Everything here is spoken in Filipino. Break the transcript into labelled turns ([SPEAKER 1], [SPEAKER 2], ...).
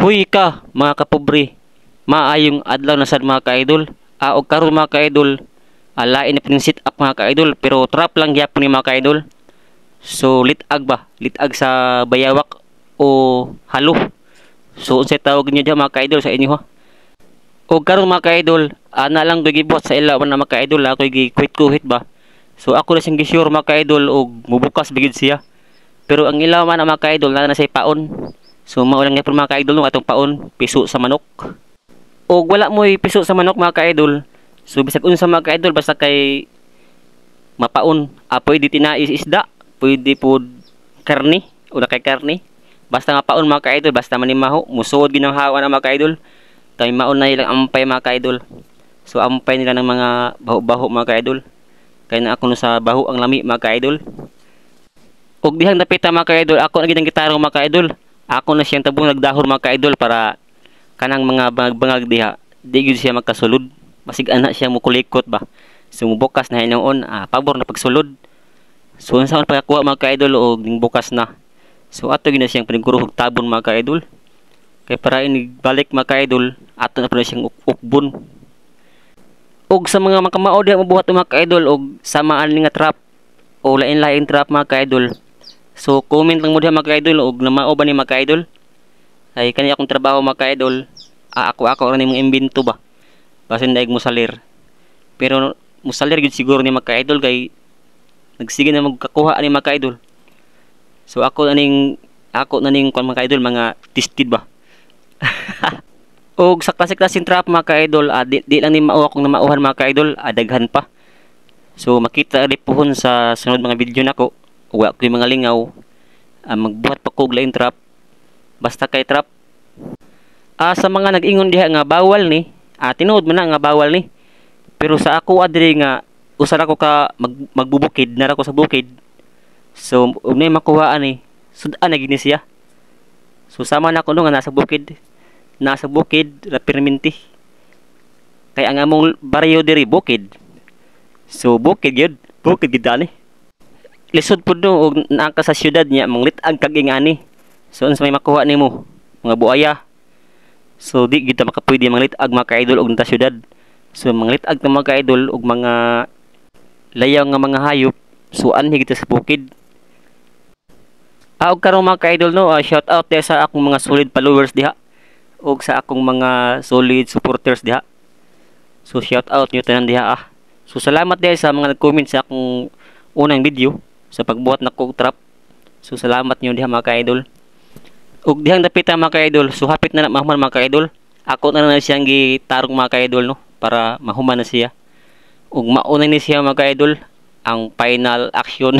[SPEAKER 1] Huy ka, mga kapobre, maayong adlaw na sad mga ka-idol. Og karon mga ka-idol, lain na sit up mga ka-idol, pero trap lang gyapon ni mga ka-idol. So litag ba? Litag sa bayawak o halo. So unsay tawag niyo diha mga ka-idol sa inyo ha? Og karon mga ka-idol, ana lang koy gibot sa ila na mga ka-idol, ako gi-quit ba. So ako na sing gisure mga ka-idol og mubukas bigid siya. Pero ang ilaw man mga ka-idol na say paon. So maulang nga mga ka-idol no atong paon piso sa manok. Og wala mo piso sa manok mga ka-idol. So bisag unsa mga ka-idol basta kay mapaon, pwede tinais isda, pwede pod karni o na kay karni. Basta nga paon mga ka-idol, basta manimaho, musuod ginanghawa na mga ka-idol. Kay maon na ilang ampay mga ka-idol. So ampay nila ng mga baho-baho mga ka-idol. Kay na ako no sa baho ang lami mga ka-idol. Og dihang napita mga ka-idol, ako na gid ang gitaro mga ka-idol. Ako na siyang tabong nagdahor mga ka-idol para kanang mga bangag diha di gyud siya magkasulod. Basig ana siya mukulikot ba. So mubukas na hinoon, pabor na pagsulod. So unsa man pagkakuha mga ka-idol og ning bukas na. So ato gyud na siyang paniguruhog tabon mga ka-idol. Kay para balik mga ka-idol, ato na pala siyang ukbon. Og sa mga makamao diha mabuhat mga ka-idol og samaan ni nga trap o lain-lain trap mga ka-idol. So comment lang mo diha mga ka-idol og namao ba ni mga ka-idol? Ay kani akong trabaho mga ka-idol. Ako ra nimong imbento ba. Basin daig mo salir. Pero musalir gid siguro ni mga ka-idol kay nagsige na magkakuha ni mga ka-idol. So ako na ning kon mga ka-idol mga tested ba. Og sa klase-klaseng trap mga ka-idol, di lang ni mao akong namauhan mga ka-idol, daghan pa. So makita ri pohon sa sunod mga video nako. Wa ko mga lingaw, magbuhat pa kog lain trap basta kay trap. Sa mga nag-ingon diha nga bawal ni, tinuod man na nga bawal ni, pero sa ako adri nga usar ako ka magbubukid na ako sa bukid. So ug nay makuhaan ni sudan na gini siya. So sama na ako no nga nasa bukid ra perminti kay ang among baryo diri bukid. So bukid gid ani lisod pud no og naa ka sa syudad niya manglit-ag kag ingani. So unsa may makuha nimo mga buaya. So di gid ta makapwede manglit-ag mga ka-idol og ta syudad. So manglit-ag ta mga ka-idol og mga layaw nga mga hayop. So anhi gid sa bukid. Og karon mga ka-idol no, shout out there sa akong mga solid followers diha og sa akong mga solid supporters diha. So shout out nyo tanan diha So salamat dahil sa mga nag-comment sa akong unang video sa pagbuhat na kog trap. So salamat nyo diha mga ka-idol. Ug dihang dapita mga ka-idol, so hapit na mahuman mga ka-idol. Ako na siyang gitarong mga ka-idol no para mahuman na siya. Ug mauna ni siya mga ka-idol ang final action.